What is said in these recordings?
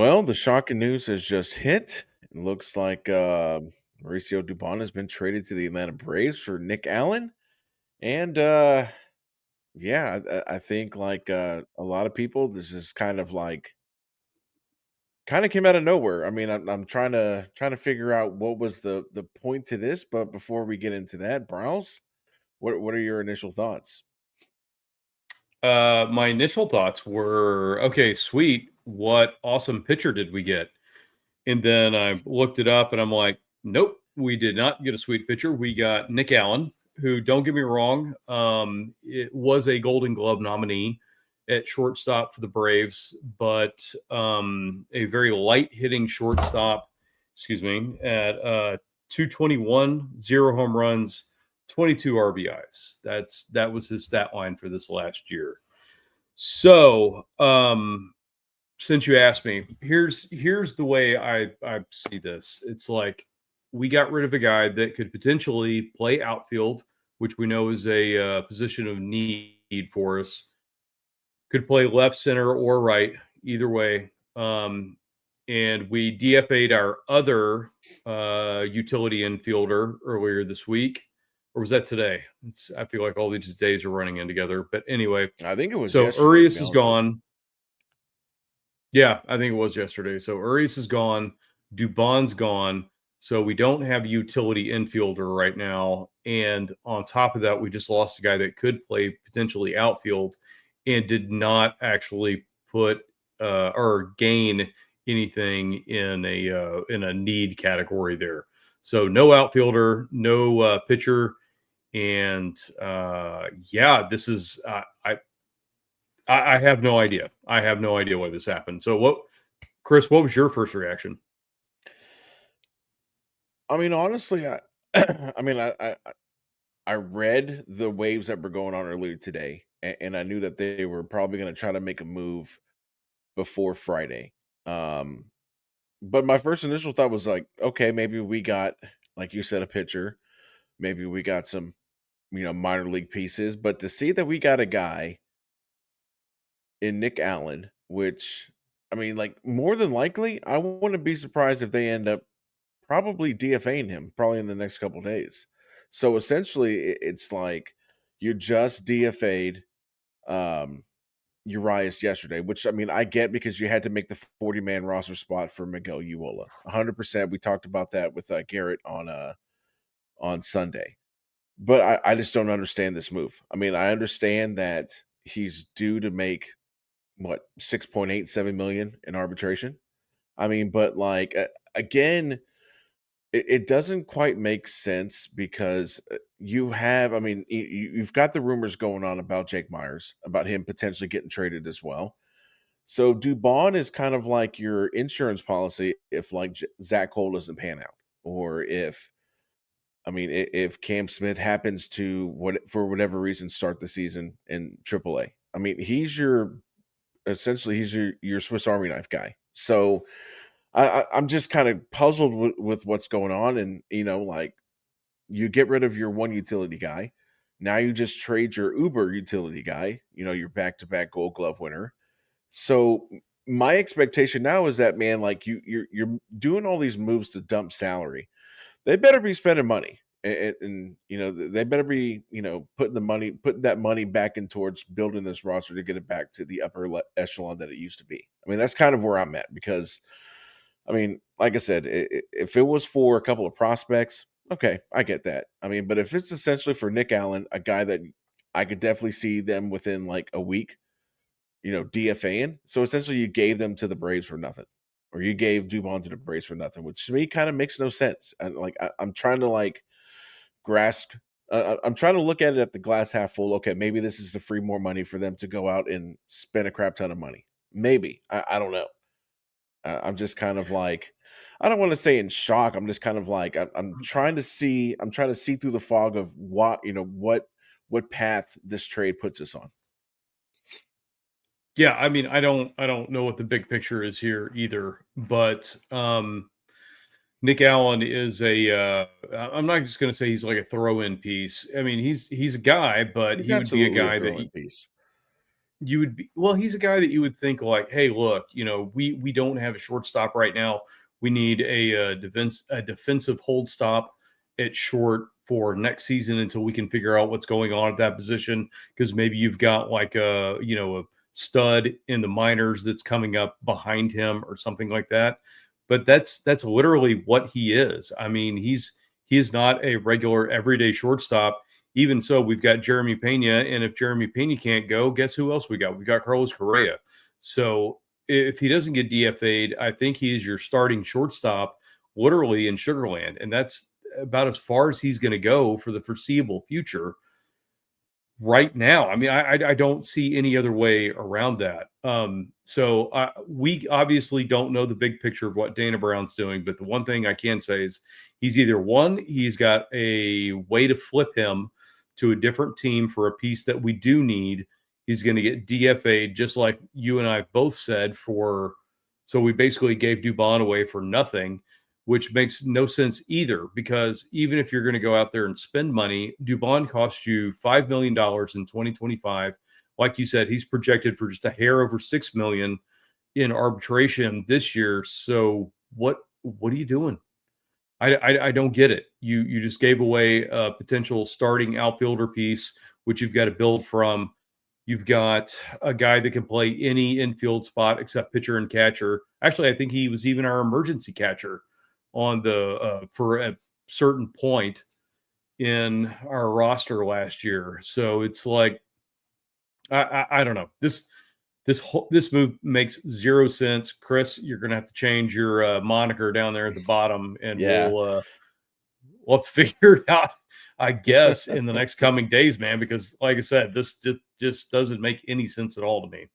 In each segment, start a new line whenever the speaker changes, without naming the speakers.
Well, the shocking news has just hit. It looks like Mauricio Dubon has been traded to the Atlanta Braves for Nick Allen, and yeah, I think like a lot of people, this is kind of came out of nowhere. I mean, I'm trying to figure out what was the point to this, but before we get into that, Browse, what are your initial thoughts?
My initial thoughts were, okay, sweet. What awesome pitcher did we get? And then I looked it up and I'm like, nope, we did not get a sweet pitcher. We got Nick Allen, who, don't get me wrong, it was a Golden Glove nominee at shortstop for the Braves, but a very light hitting shortstop, excuse me, at 221, 0 home runs, 22 RBIs. That was his stat line for this last year. So, since you asked me, here's the way I see this. It's like we got rid of a guy that could potentially play outfield, which we know is a position of need for us. Could play left, center, or right, either way. And we DFA'd our other utility infielder earlier this week, or was that today? I feel like all these days are running in together. But anyway,
I think it was
so
yesterday, to be
Urias is
honest with you.
gone. Yeah, I think it was yesterday. So Urias is gone, Dubon's gone. So we don't have a utility infielder right now. And on top of that, we just lost a guy that could play potentially outfield and did not actually put or gain anything in a need category there. So no outfielder, no pitcher, and yeah, this is I have no idea. I have no idea why this happened. So what, Chris, what was your first reaction?
I mean, honestly, I mean, I read the waves that were going on earlier today, and I knew that they were probably going to try to make a move before Friday. Um, but my first initial thought was like, okay, maybe we got, like you said, a pitcher. Maybe we got some, minor league pieces. But to see that we got a guy in Nick Allen, which, I mean, like more than likely, I wouldn't be surprised if they end up probably DFAing him probably in the next couple days. So essentially, it's like you just DFA'd um, Urias yesterday, which I mean I get because you had to make the 40-man roster spot for Miguel Uola. 100%. We talked about that with Garrett on Sunday, but I just don't understand this move. I mean, I understand that he's due to make what 6.87 million in arbitration. I mean, but like again, it doesn't quite make sense because you have, I mean, you've got the rumors going on about Jake Myers, about him potentially getting traded as well. So Dubon is kind of like your insurance policy if like Zach Cole doesn't pan out, or if I mean if Cam Smith happens to what for whatever reason start the season in AAA. I mean he's your essentially he's your Swiss Army knife guy. So I'm just kind of puzzled with what's going on, and like you get rid of your one utility guy. Now you just trade your Uber utility guy, your back to back Gold Glove winner. So my expectation now is that man, like you're doing all these moves to dump salary. They better be spending money, and they better be putting that money back in towards building this roster to get it back to the upper echelon that it used to be. I mean, that's kind of where I'm at because I mean, like I said, if it was for a couple of prospects, okay, I get that. I mean, but if it's essentially for Nick Allen, a guy that I could definitely see them within like a week, DFAing. So essentially, you gave them to the Braves for nothing, or you gave Dubon to the Braves for nothing, which to me kind of makes no sense. And like, I'm trying to like grasp. I'm trying to look at it at the glass half full. Okay, maybe this is to free more money for them to go out and spend a crap ton of money. Maybe I don't know. I'm just kind of like, I don't want to say in shock. I'm just kind of like, I'm trying to see. I'm trying to see through the fog of what path this trade puts us on.
Yeah, I mean, I don't know what the big picture is here either, but Nick Allen is a I'm not just going to say he's like a throw-in piece. I mean, he's a guy, but
He's
he would be a
absolutely a
guy that
throw-in piece.
you would be well, he's a guy that you would think like, hey, look, we don't have a shortstop right now. We need a defensive hold stop at short for next season until we can figure out what's going on at that position. Because maybe you've got like a stud in the minors that's coming up behind him or something like that. But that's literally what he is. I mean, he is not a regular everyday shortstop. Even so, we've got Jeremy Pena, and if Jeremy Pena can't go, guess who else we got? We got Carlos Correa. So if he doesn't get DFA'd, I think he is your starting shortstop, literally in Sugarland, and that's about as far as he's going to go for the foreseeable future right now. I mean, I don't see any other way around that. So we obviously don't know the big picture of what Dana Brown's doing, but the one thing I can say is he's got a way to flip him to a different team for a piece that we do need. He's going to get DFA'd, just like you and I both said. So we basically gave Dubon away for nothing, which makes no sense either, because even if you're going to go out there and spend money, Dubon cost you $5 million in 2025. Like you said, he's projected for just a hair over $6 million in arbitration this year. So what are you doing? I don't get it. You just gave away a potential starting outfielder piece, which you've got to build from. You've got a guy that can play any infield spot except pitcher and catcher. Actually, I think he was even our emergency catcher on the for a certain point in our roster last year. So it's like I don't know. This move makes zero sense. Chris, you're going to have to change your moniker down there at the bottom, and
Yeah.
we'll have to figure it out, I guess, in the next coming days, man. Because, like I said, this just doesn't make any sense at all to me.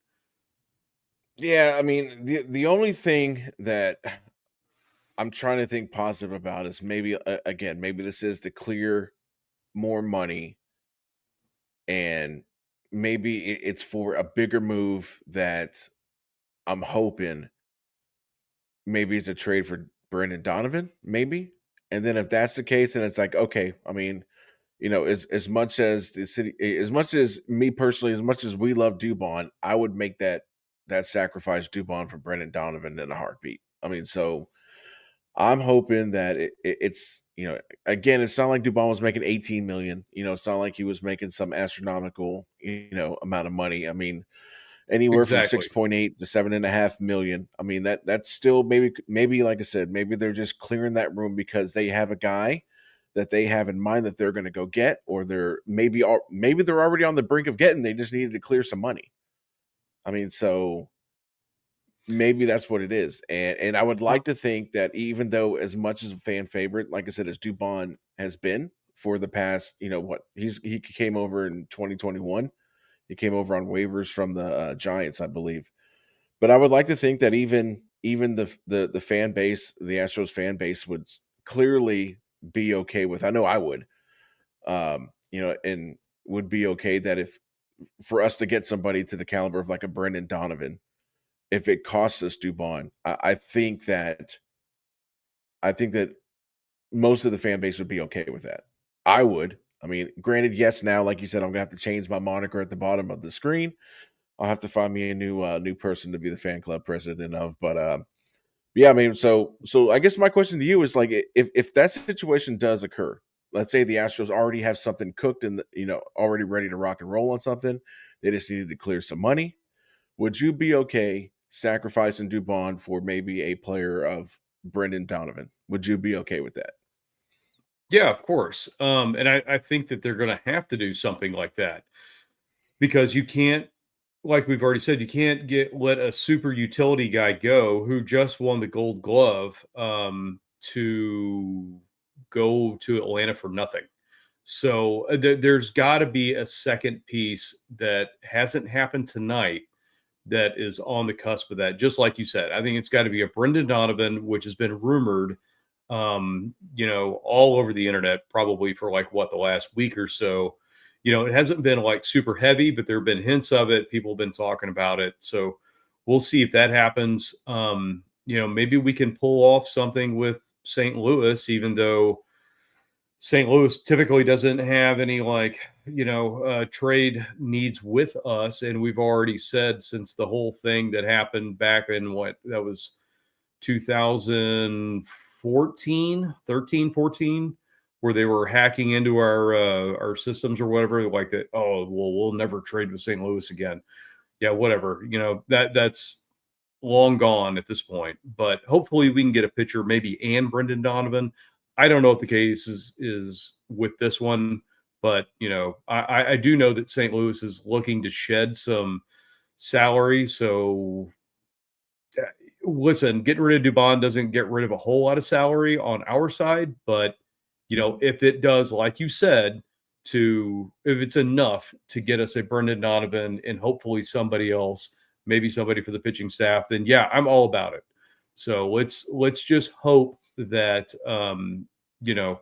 Yeah, I mean, the only thing that I'm trying to think positive about is maybe again, maybe this is to clear more money, and maybe it's for a bigger move that I'm hoping maybe it's a trade for Brandon Donovan, maybe. And then if that's the case, then it's like, okay, I mean, as much as the city, as much as me personally, as much as we love Dubon, I would make that sacrifice Dubon for Brandon Donovan in a heartbeat. I mean, so I'm hoping that it's again, it's not like Dubon was making 18 million. It's not like he was making some astronomical amount of money. I mean, anywhere from
Exactly.
6.8 to 7.5 million. I mean, that's still maybe like I said, maybe they're just clearing that room because they have a guy that they have in mind that they're going to go get, or maybe they're already on the brink of getting. They just needed to clear some money. I mean, so maybe that's what it is. And I would
Uh,
like to think that even though as much as a fan favorite, like I said, as Dubon has been for the past, he came over in 2021. He came over on waivers from the Giants, I believe. But I would like to think that even the fan base, the Astros fan base, would clearly be okay with. I know I would, and would be okay that if for us to get somebody to the caliber of like a Brendan Donovan, if it costs us Dubon, I think that most of the fan base would be okay with that. I would. I mean, granted, yes, now, like you said, I'm gonna have to change my moniker at the bottom of the screen. I'll have to find me a new person to be the fan club president of. But yeah, I mean, so I guess my question to you is like, if that situation does occur, let's say the Astros already have something cooked and already ready to rock and roll on something, they just needed to clear some money. Would you be okay sacrificing Dubon for maybe a player of Brendan Donovan? Would you be okay with that?
yeah, of course. And I think that they're going to have to do something like that, because you can't, like we've already said, you can't let a super utility guy go who just won the Gold Glove to go to Atlanta for nothing. So there's got to be a second piece that hasn't happened tonight that is on the cusp of that. Just like you said, I think it's got to be a Brendan Donovan, which has been rumored, all over the internet, probably for like what, the last week or so. It hasn't been like super heavy, but there have been hints of it. People have been talking about it. So we'll see if that happens. Maybe we can pull off something with St. Louis, even though St. Louis typically doesn't have any like trade needs with us, and we've already said since the whole thing that happened back in what that was 2014, 13, 14, where they were hacking into our systems or whatever, like that. Oh well, we'll never trade with St. Louis again. Yeah, whatever. That's long gone at this point. But hopefully we can get a pitcher, maybe and Brendan Donovan. I don't know what the case is with this one, but I do know that St. Louis is looking to shed some salary. So listen, getting rid of Dubon doesn't get rid of a whole lot of salary on our side, but if it does, like you said, if it's enough to get us a Brendan Donovan and hopefully somebody else, maybe somebody for the pitching staff, then yeah, I'm all about it. So let's just hope that the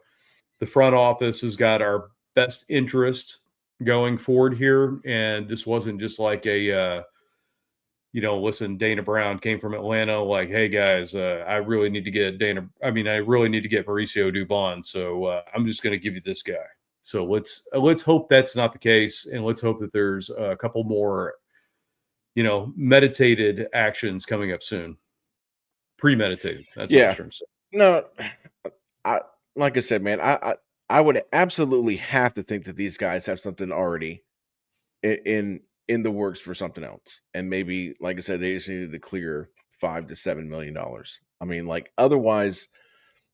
front office has got our best interest going forward here, and this wasn't just like a listen, Dana Brown came from Atlanta, like, hey guys, I really need to get I really need to get Mauricio Dubon. So I'm just going to give you this guy. So let's hope that's not the case. And let's hope that there's a couple more, meditated actions coming up soon. Premeditated. That's what I was
Yeah.
trying to say.
No, I like I said, man, I would absolutely have to think that these guys have something already in the works for something else. And maybe, like I said, they just needed to clear $5 to $7 million. I mean, like otherwise,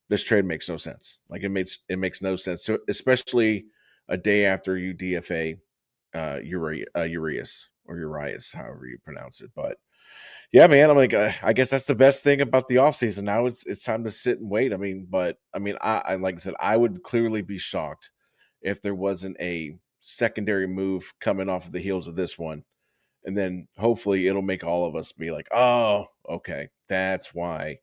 this trade makes no sense. Like it makes no sense. So especially a day after you DFA Urias or Urias, however you pronounce it. But yeah, man, I'm like, I guess that's the best thing about the offseason. Now it's time to sit and wait. I like I said, I would clearly be shocked if there wasn't a secondary move coming off of the heels of this one. And then hopefully it'll make all of us be like, oh, okay, that's why.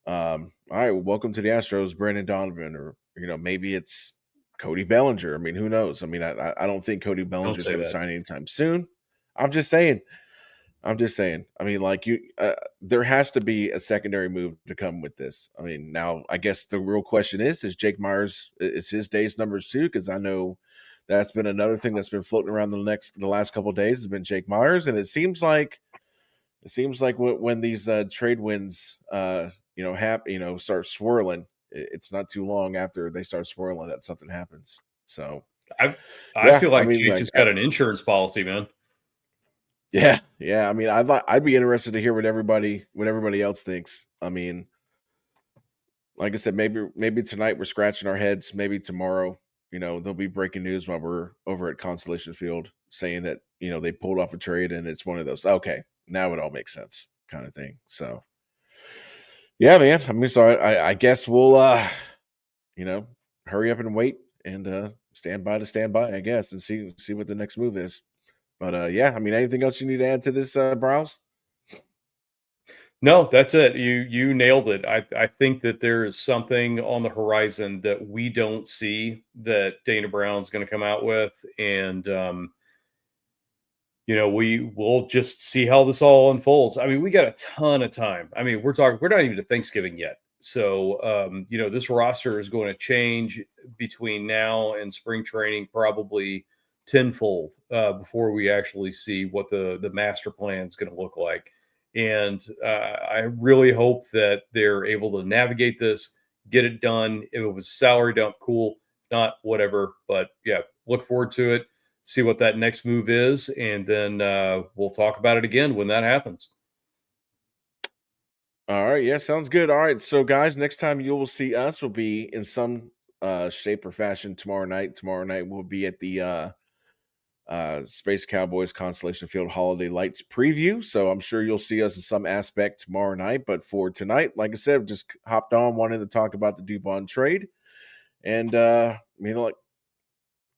All right, well, welcome to the Astros, Brandon Donovan, or maybe it's Cody Bellinger. I mean, who knows? I mean, I don't think Cody Bellinger
Don't
is
say
going to
that.
sign anytime soon. I'm just saying. I'm just saying. I mean, like there has to be a secondary move to come with this. I mean, now I guess the real question is Jake Myers is his days numbers too? Because I know that's been another thing that's been floating around the last couple of days has been Jake Myers, and it seems like when these trade wins, start swirling, it's not too long after they start swirling that something happens. So
I I
yeah,
feel
I
like
mean,
Jake
like
just got an insurance policy, man.
yeah, yeah. I mean, I'd be interested to hear what everybody else thinks. I mean, like I said, maybe tonight we're scratching our heads. Maybe tomorrow, there'll be breaking news while we're over at Constellation Field saying that they pulled off a trade and it's one of those. Okay, now it all makes sense, kind of thing. So yeah, man. I mean, so I guess we'll you know hurry up and wait and stand by to stand by, I guess, and see what the next move is. But yeah, I mean, anything else you need to add to this, Browse?
No, that's it. You nailed it. I think that there is something on the horizon that we don't see that Dana Brown's going to come out with, and we will just see how this all unfolds. I mean, we got a ton of time. I mean, we're not even to Thanksgiving yet. So, this roster is going to change between now and spring training probably tenfold before we actually see what the master plan is going to look like. And I really hope that they're able to navigate this, get it done. If it was salary dump, cool. Not whatever. But yeah, look forward to it, see what that next move is, and then we'll talk about it again when that happens.
All right, yeah, sounds good. All right, so guys, next time you will see us will be in some shape or fashion tomorrow night. Tomorrow night we'll be at the Space Cowboys Constellation Field Holiday Lights preview. So I'm sure you'll see us in some aspect tomorrow night. But for tonight, like I said, just hopped on, wanted to talk about the Dubon trade, and like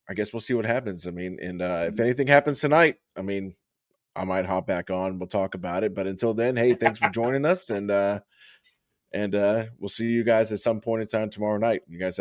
I guess we'll see what happens. I mean, and if anything happens tonight, I mean, I might hop back on. We'll talk about it. But until then, hey, thanks for joining us, and we'll see you guys at some point in time tomorrow night. You guys have